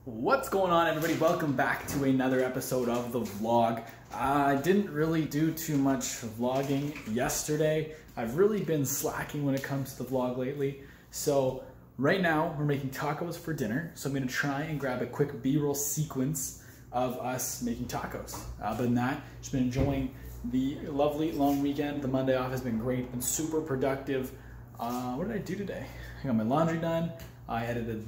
What's going on, everybody? Welcome back to another episode of the vlog. I didn't really do too much vlogging yesterday. I've really been slacking when it comes to the vlog lately. So right now we're making tacos for dinner. So I'm gonna try and grab a quick B-roll sequence of us making tacos. Other than that, just been enjoying the lovely long weekend. The Monday off has been great, been super productive. What did I do today? I got my laundry done. I edited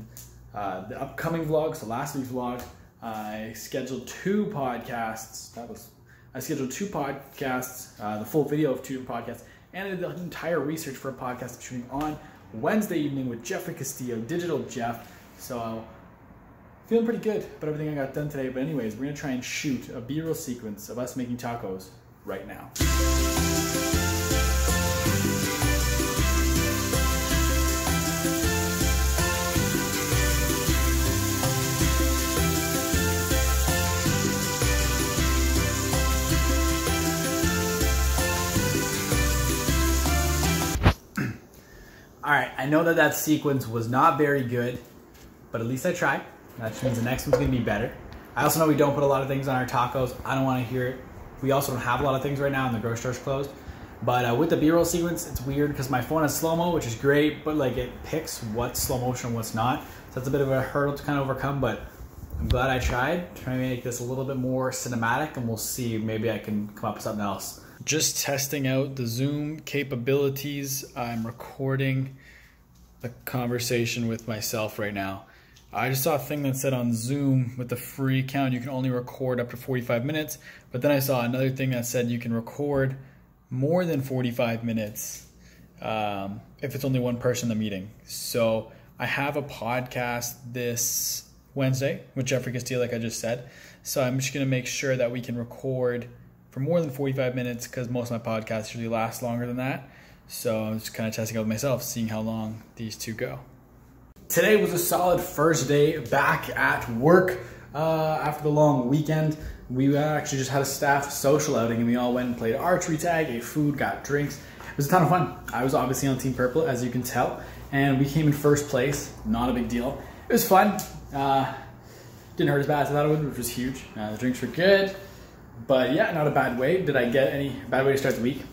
the upcoming vlog, so last week's vlog. I scheduled two podcasts. I scheduled two podcasts, the full video of two podcasts, and I did the entire research for a podcast I'm shooting on Wednesday evening with Jeffrey Castillo, Digital Jeff. So feeling pretty good about everything I got done today. But anyways, we're gonna try and shoot a B-roll sequence of us making tacos right now. All right, I know that sequence was not very good, but at least I tried. That just means the next one's gonna be better. I also know we don't put a lot of things on our tacos. I don't wanna hear it. We also don't have a lot of things right now and the grocery store's closed. But with the B-roll sequence, it's weird because my phone has slow-mo, which is great, but like it picks what's slow motion and what's not. So that's a bit of a hurdle to kind of overcome, but I'm glad I tried. Trying to make this a little bit more cinematic, and we'll see, maybe I can come up with something else. Just testing out the Zoom capabilities. I'm recording a conversation with myself right now. I just saw a thing that said on Zoom with the free account you can only record up to 45 minutes, but then I saw another thing that said you can record more than 45 minutes if it's only one person in the meeting. So I have a podcast this Wednesday with Jeffrey Castillo, like I just said. So I'm just gonna make sure that we can record for more than 45 minutes because most of my podcasts usually last longer than that. So I'm just kind of testing out with myself, seeing how long these two go. Today was a solid first day back at work after the long weekend. We actually just had a staff social outing and we all went and played archery tag, ate food, got drinks. It was a ton of fun. I was obviously on Team Purple, as you can tell, and we came in first place. Not a big deal. It was fun. Didn't hurt as bad as I thought it would, which was huge. The drinks were good. But yeah, not a bad way. Did I get any bad way to start the week?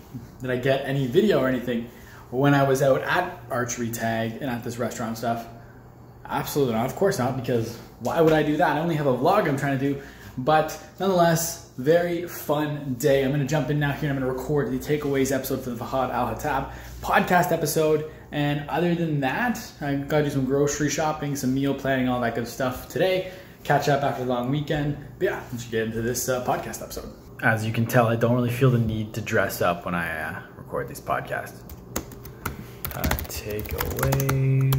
Did I get any video or anything when I was out at archery tag and at this restaurant stuff? Absolutely not. Of course not, because why would I do that? I only have a vlog I'm trying to do. But nonetheless, very fun day. I'm going to jump in now here and I'm going to record the takeaways episode for the Fahad Al Hatab podcast episode. And other than that, I got to do some grocery shopping, some meal planning, all that good stuff today. Catch up after the long weekend. But yeah, let's get into this podcast episode. As you can tell, I don't really feel the need to dress up when I record these podcasts. Takeaways.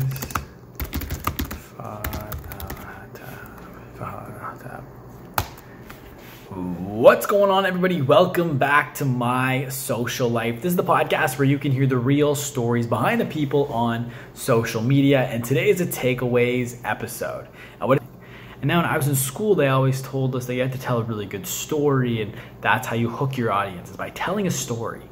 What's going on, everybody? Welcome back to My Social Life. This is the podcast where you can hear the real stories behind the people on social media. And today is a takeaways episode. And now when I was in school, they always told us that you had to tell a really good story, and that's how you hook your audience, is by telling a story.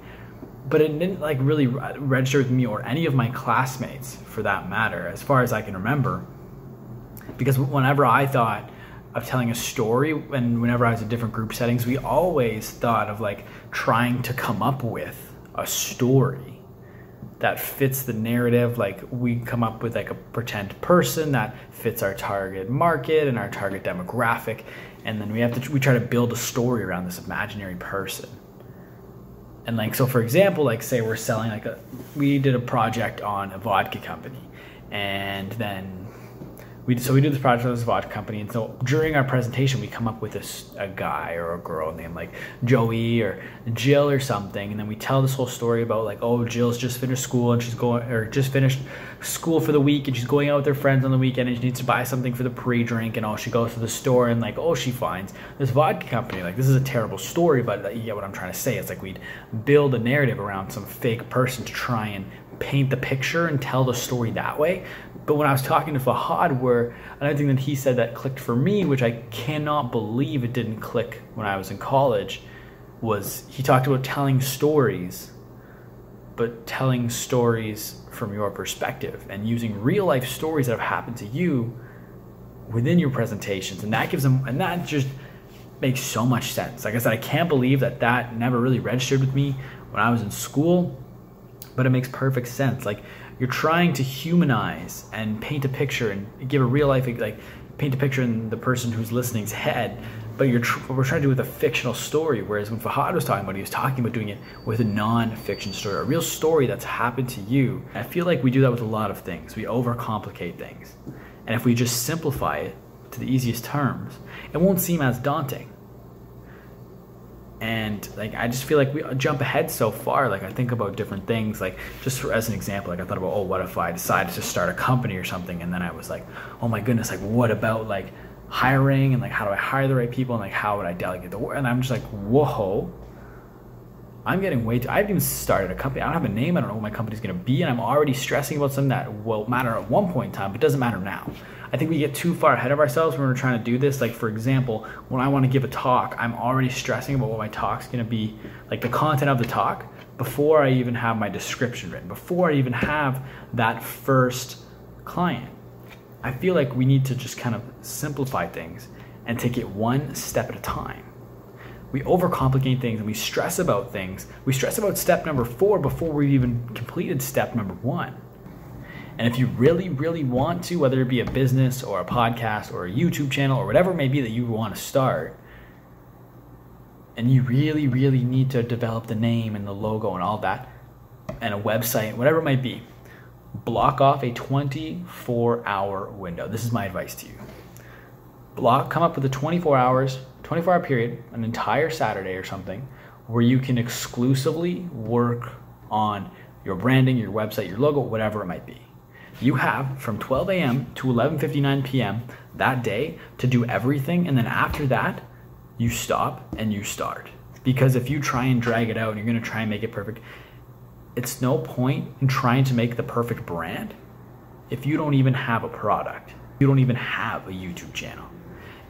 But it didn't like really register with me or any of my classmates, for that matter, as far as I can remember. Because whenever I thought of telling a story, and whenever I was in different group settings, we always thought of like trying to come up with a story that fits the narrative. Like we come up with like a pretend person that fits our target market and our target demographic, and then we try to build a story around this imaginary person. And like, so for example, like say we're selling we did a project on a vodka company, and then we did this project with this vodka company, and so during our presentation, we come up with a guy or a girl named like Joey or Jill or something, and then we tell this whole story about like, oh, Jill's just finished school and just finished school for the week, and she's going out with her friends on the weekend, and she needs to buy something for the pre-drink, and she goes to the store, and like, she finds this vodka company. Like, this is a terrible story, but you get what I'm trying to say. It's like we'd build a narrative around some fake person to try and paint the picture and tell the story that way. But when I was talking to Fahad, another thing that he said that clicked for me, which I cannot believe it didn't click when I was in college, was he talked about telling stories, but telling stories from your perspective and using real life stories that have happened to you within your presentations. And that gives them, and that just makes so much sense. Like I said, I can't believe that never really registered with me when I was in school, but it makes perfect sense. Like, you're trying to humanize and paint a picture and give a real life, like paint a picture in the person who's listening's head, but we're trying to do it with a fictional story. Whereas when Fahad was talking about, he was talking about doing it with a non-fiction story, a real story that's happened to you. I feel like we do that with a lot of things. We overcomplicate things. And if we just simplify it to the easiest terms, it won't seem as daunting. And like, I just feel like we jump ahead so far. Like, I think about different things, like just as an example, like I thought about, oh, what if I decided to start a company or something? And then I was like, oh my goodness, like what about like hiring, and like how do I hire the right people, and like how would I delegate the work? And I'm just like, whoa, I'm getting way too, I haven't even started a company. I don't have a name. I don't know what my company's going to be. And I'm already stressing about something that will matter at one point in time, but doesn't matter now. I think we get too far ahead of ourselves when we're trying to do this. Like, for example, when I want to give a talk, I'm already stressing about what my talk's going to be, like the content of the talk, before I even have my description written, before I even have that first client. I feel like we need to just kind of simplify things and take it one step at a time. We overcomplicate things and we stress about things. We stress about step number 4 before we've even completed step number 1. And if you really, really want to, whether it be a business or a podcast or a YouTube channel or whatever it may be that you want to start, and you really, really need to develop the name and the logo and all that, and a website, whatever it might be, block off a 24-hour window. This is my advice to you. Come up with a 24-hour period, an entire Saturday or something, where you can exclusively work on your branding, your website, your logo, whatever it might be. You have from 12 a.m. to 11:59 p.m. that day to do everything, and then after that, you stop and you start. Because if you try and drag it out and you're going to try and make it perfect, it's no point in trying to make the perfect brand if you don't even have a product. You don't even have a YouTube channel.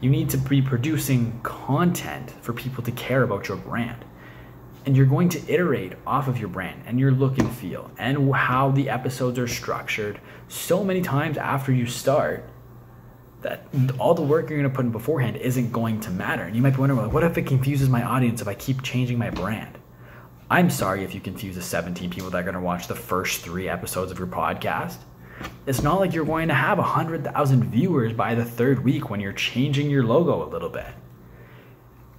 You need to be producing content for people to care about your brand. And you're going to iterate off of your brand and your look and feel and how the episodes are structured so many times after you start that all the work you're going to put in beforehand isn't going to matter. And you might be wondering, well, what if it confuses my audience if I keep changing my brand? I'm sorry if you confuse the 17 people that are going to watch the first 3 episodes of your podcast. It's not like you're going to have 100,000 viewers by the 3rd week when you're changing your logo a little bit.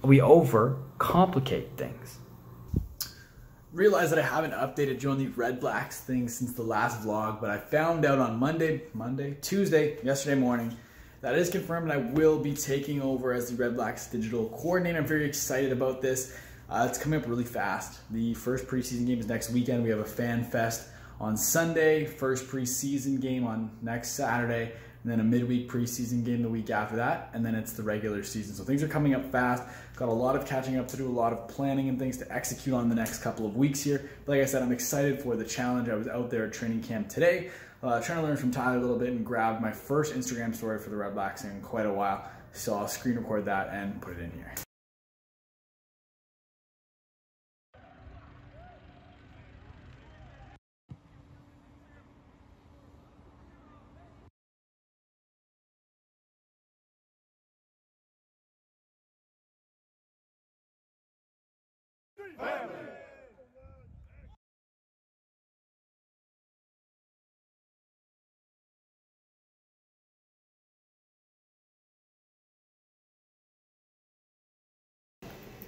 We overcomplicate things. Realize that I haven't updated you on the Red Blacks thing since the last vlog, but I found out on Tuesday, yesterday morning, that is confirmed, and I will be taking over as the Red Blacks digital coordinator. I'm very excited about this. It's coming up really fast. The first preseason game is next weekend. We have a fan fest on Sunday, first preseason game on next Saturday, and then a midweek preseason game the week after that, and then it's the regular season. So things are coming up fast. Got a lot of catching up to do, a lot of planning and things to execute on the next couple of weeks here. But like I said, I'm excited for the challenge. I was out there at training camp today, trying to learn from Tyler a little bit, and grabbed my first Instagram story for the Red Blacks in quite a while. So I'll screen record that and put it in here.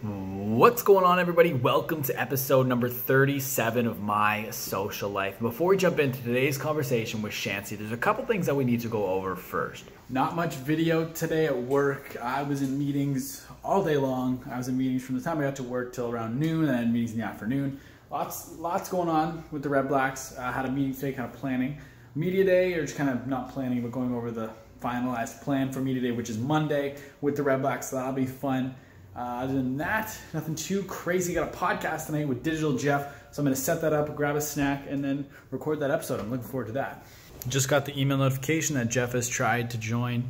What's going on, everybody? Welcome to episode number 37 of My Social Life. Before we jump into today's conversation with Shancy, there's a couple things that we need to go over first. Not much video today at work. I was in meetings all day long. I was in meetings from the time I got to work till around noon, and then meetings in the afternoon. Lots going on with the Red Blacks. I had a meeting today, kind of planning media day, or just kind of not planning, but going over the finalized plan for media day, which is Monday with the Red Blacks. So that'll be fun. Other than that, nothing too crazy. Got a podcast tonight with Digital Jeff, so I'm going to set that up, grab a snack, and then record that episode. I'm looking forward to that. Just got the email notification that Jeff has tried to join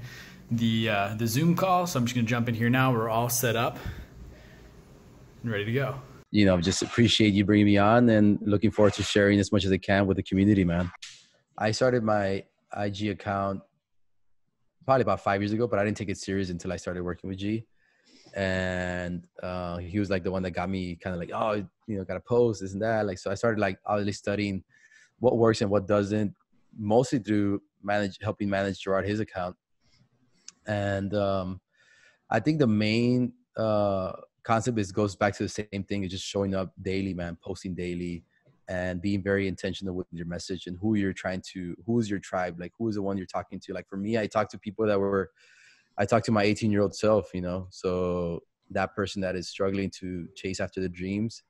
the Zoom call, so I'm just going to jump in here now. We're all set up and ready to go. You know, just appreciate you bringing me on, and looking forward to sharing as much as I can with the community, man. I started my IG account probably about 5 years ago, but I didn't take it serious until I started working with G. And he was like the one that got me kind of like, oh, gotta post this and that. Like, so I started like obviously studying what works and what doesn't, mostly through helping manage Gerard, his account. And I think the main concept goes back to the same thing. It's just showing up daily, man, posting daily, and being very intentional with your message and who's your tribe, like who's the one you're talking to. Like for me, I talk to people I talked to my 18-year-old self, so that person that is struggling to chase after the dreams,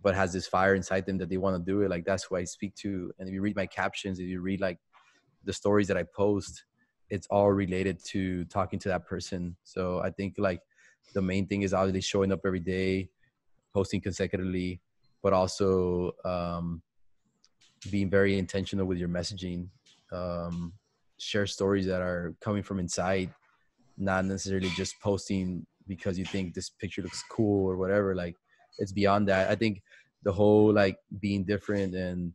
but has this fire inside them that they want to do it. Like, that's who I speak to. And if you read my captions, if you read like the stories that I post, it's all related to talking to that person. So I think like the main thing is obviously showing up every day, posting consecutively, but also being very intentional with your messaging. Share stories that are coming from inside, not necessarily just posting because you think this picture looks cool or whatever. Like, it's beyond that. I think the whole like being different and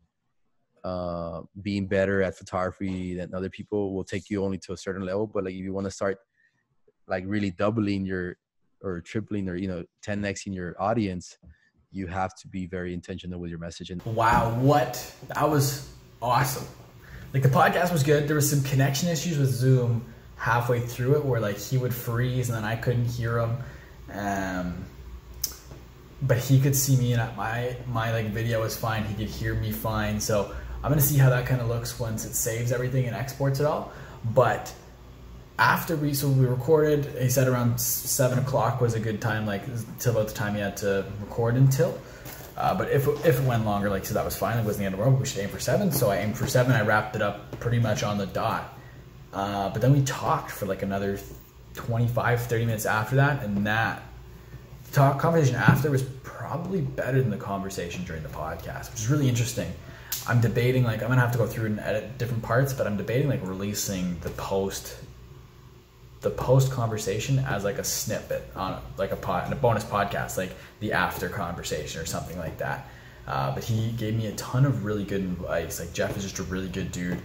being better at photography than other people will take you only to a certain level. But like, if you want to start like really doubling or tripling or 10x in your audience, you have to be very intentional with your message. And wow, that was awesome. Like, the podcast was good. There was some connection issues with Zoom halfway through it where like he would freeze and then I couldn't hear him. But he could see me, and my like video was fine. He could hear me fine. So I'm gonna see how that kind of looks once it saves everything and exports it all. But after we recorded, he said around 7 o'clock was a good time, like till about the time he had to record until. But if it went longer, like, so that was fine. It wasn't the end of the world. We should aim for 7. So I aimed for 7. I wrapped it up pretty much on the dot. But then we talked for like another 25, 30 minutes after that. And that conversation after was probably better than the conversation during the podcast, which is really interesting. I'm debating, like, I'm going to have to go through and edit different parts, but I'm debating like releasing the post conversation as like a snippet on like a bonus podcast, like the after conversation or something like that. But he gave me a ton of really good advice. Like, Jeff is just a really good dude.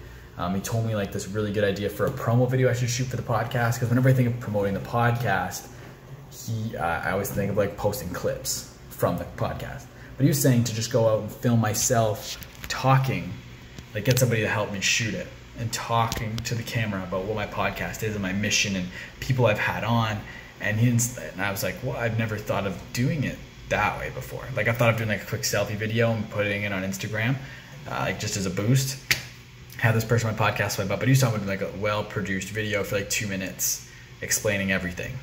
He told me like this really good idea for a promo video I should shoot for the podcast, because whenever I think of promoting the podcast, I always think of like posting clips from the podcast. But he was saying to just go out and film myself talking, like get somebody to help me shoot it, and talking to the camera about what my podcast is and my mission and people I've had on. And I was like, well, I've never thought of doing it that way before. Like, I thought of doing like a quick selfie video and putting it on Instagram, like just as a boost. Have this person on my podcast swipe up, but he was talking about like a well-produced video for like 2 minutes explaining everything.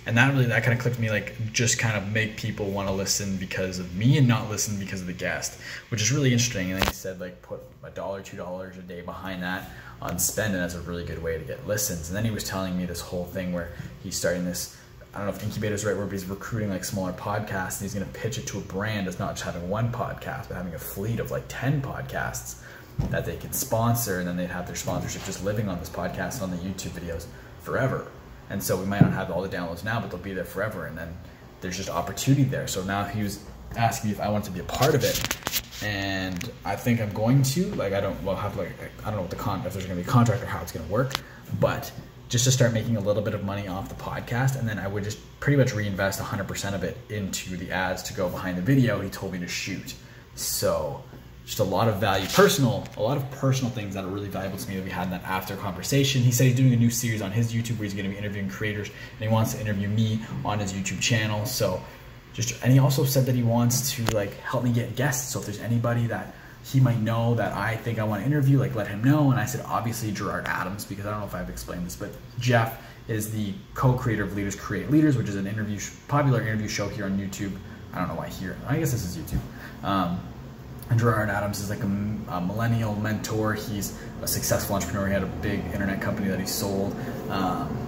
And that kind of clicked with me, like, just kind of make people want to listen because of me and not listen because of the guest, which is really interesting. And then he said, like, put $1, $2 a day behind that on spending. That's a really good way to get listens. And then he was telling me this whole thing where he's starting this, I don't know if incubator is the right word, but he's recruiting like smaller podcasts, and he's going to pitch it to a brand that's not just having one podcast, but having a fleet of like 10 podcasts that they could sponsor, and then they'd have their sponsorship just living on this podcast, on the YouTube videos forever. And so we might not have all the downloads now, but they'll be there forever. And then there's just opportunity there. So now he was asking me if I wanted to be a part of it. And I think I'm going to. Like, I don't know if there's going to be a contract or how it's going to work. But just to start making a little bit of money off the podcast. And then I would just pretty much reinvest 100% of it into the ads to go behind the video he told me to shoot. So just a lot of personal things that are really valuable to me that we had in that after conversation. He said he's doing a new series on his YouTube where he's going to be interviewing creators, and he wants to interview me on his YouTube channel. So and he also said that he wants to like help me get guests. So if there's anybody that he might know that I think I want to interview, like, let him know. And I said, obviously Gerard Adams, because I don't know if I've explained this, but Jeff is the co-creator of Leaders Create Leaders, which is an popular interview show here on YouTube. I don't know why here. I guess this is YouTube. And Gerard Adams is like a millennial mentor. He's a successful entrepreneur. He had a big internet company that he sold,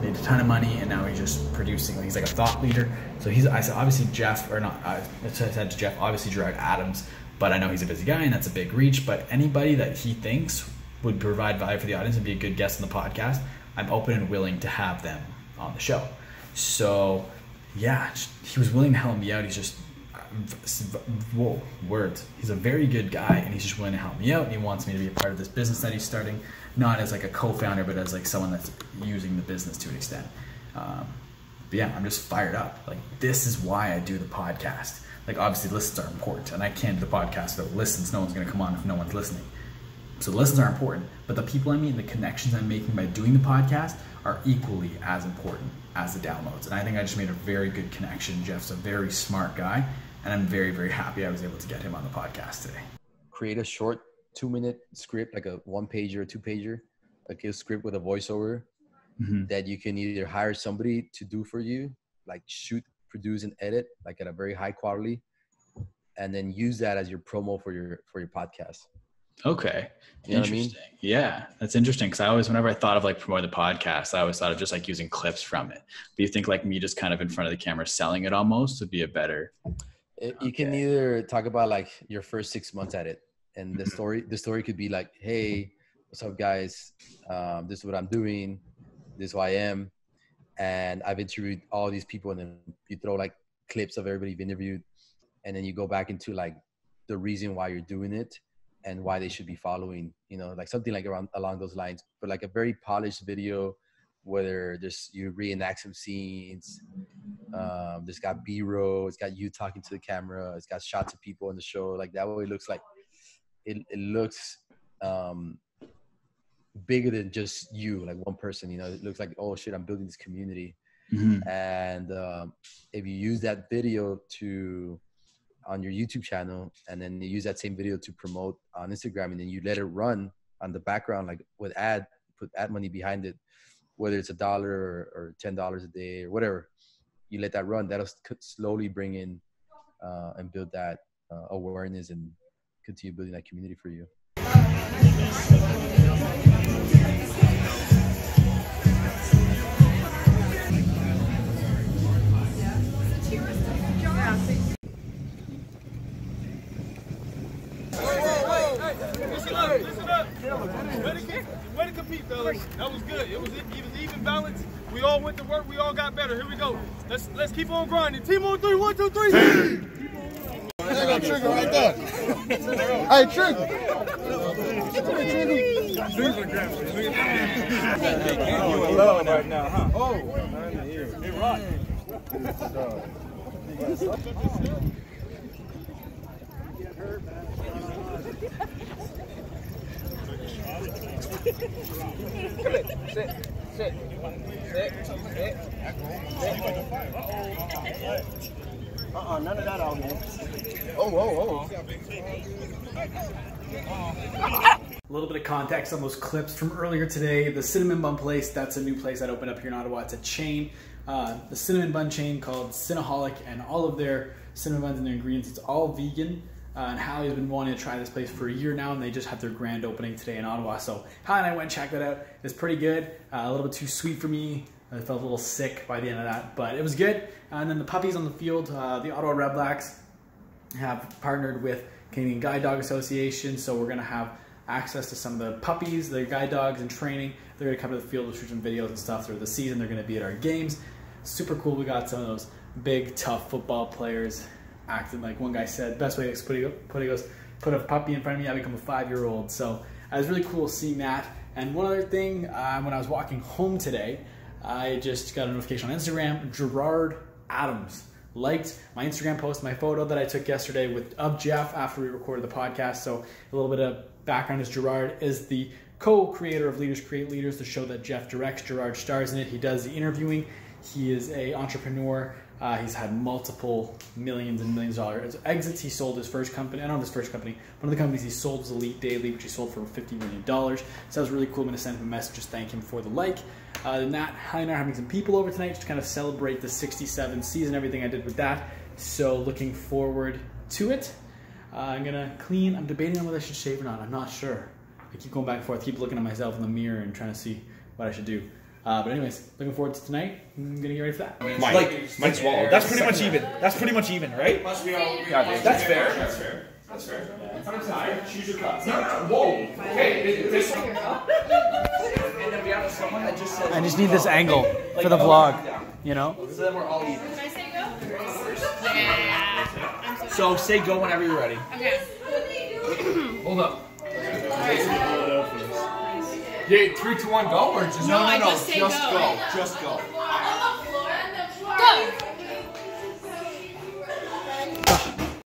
made a ton of money, and now he's just producing. Like, he's like a thought leader. So I said, obviously Jeff, or not, I said to Jeff, obviously Gerard Adams, but I know he's a busy guy and that's a big reach. But anybody that he thinks would provide value for the audience and be a good guest on the podcast, I'm open and willing to have them on the show. So yeah, he was willing to help me out. He's just, whoa, words. He's a very good guy, and he's just willing to help me out, and he wants me to be a part of this business that he's starting. not as like a co-founder, but as like someone that's using the business to an extent. But yeah, I'm just fired up. Like, this is why I do the podcast. Like, obviously listens are important, and I can't do the podcast without listens. No one's gonna come on if no one's listening. So the listens are important, but the people I meet and the connections I'm making by doing the podcast are equally as important as the downloads. And I think I just made a very good connection. Jeff's a very smart guy, and I'm very, very happy I was able to get him on the podcast today. Create a short 2-minute script, like a 1-pager or 2-pager, like a script with a voiceover that you can either hire somebody to do for you, like shoot, produce, and edit, like at a very high quality, and then use that as your promo for your podcast. Okay. You know what I mean? Yeah, that's interesting. Because I always, whenever I thought of like promoting the podcast, I always thought of just like using clips from it. But you think like me just kind of in front of the camera selling it almost would be a better. You can either talk about like your first 6 months at it, and the story could be like, hey, what's up guys? This is what I'm doing. This is who I am. And I've interviewed all these people, and then you throw like clips of everybody you've interviewed. And then you go back into like the reason why you're doing it and why they should be following, you know, like something like along those lines, but like a very polished video, whether just you reenact some scenes. There's got B-roll, it's got you talking to the camera, it's got shots of people in the show. Like that way it looks like it looks bigger than just you, like one person, you know. It looks like, oh shit, I'm building this community. And if you use that video on your YouTube channel, and then you use that same video to promote on Instagram, and then you let it run on the background, like with put ad money behind it, whether it's $1 or $10 a day or whatever, you let that run, that'll slowly bring in and build that awareness and continue building that community for you. Listen up. Way to compete, fellas. That was good. It was even balance. We all went to work. We all got better. Here we go. Let's keep on grinding. Team on 3. 1, 2, 3. There go Trigger right there. Hey, Trigger. You alone right now, huh? Oh, you're right. Come in. Sit. None of that out here. Oh. A little bit of context on those clips from earlier today. The Cinnamon Bun Place, that's a new place that opened up here in Ottawa. It's a chain, the cinnamon bun chain called Cinnaholic, and all of their cinnamon buns and their ingredients, it's all vegan. And Hallie's been wanting to try this place for a year now, and they just had their grand opening today in Ottawa. So Hallie and I went and checked that out. It's pretty good. A little bit too sweet for me. I felt a little sick by the end of that, but it was good. And then the puppies on the field, the Ottawa REDBLACKS have partnered with Canadian Guide Dog Association, so we're gonna have access to some of the puppies, their guide dogs in training. They're gonna come to the field to shoot some videos and stuff through the season. They're gonna be at our games. Super cool. We got some of those big, tough football players acting like one guy said, best way to put a puppy in front of me, I become a 5-year-old. So it was really cool seeing that. And one other thing, when I was walking home today, I just got a notification on Instagram. Gerard Adams liked my Instagram post, my photo that I took yesterday of Jeff after we recorded the podcast. So a little bit of background is Gerard is the co-creator of Leaders Create Leaders, the show that Jeff directs. Gerard stars in it. He does the interviewing. He is an entrepreneur. He's had multiple millions and millions of dollars exits. He sold his first company. I don't know his first company. One of the companies he sold was Elite Daily, which he sold for $50 million. So that was really cool. I'm going to send him a message, just thank him for the like. Than that, Hallie and I are having some people over tonight just to kind of celebrate the 67 season, everything I did with that. So looking forward to it. I'm going to clean. I'm debating on whether I should shave or not. I'm not sure. I keep going back and forth, keep looking at myself in the mirror and trying to see what I should do. But anyways, looking forward to tonight. I'm gonna get ready for that. Mike swallowed. That's pretty much even. That's pretty much even, right? That's fair. That's fair. That's fair. Choose your cup. No. Whoa. Okay. This one. And then we have someone that just says. I just need this angle for the vlog, you know? So then we're all even. Should I say go? Yeah. So say go whenever you're ready. Okay. Hold up. Yeah, 3, 2, 1, go, or just No, I just say just go. Just go.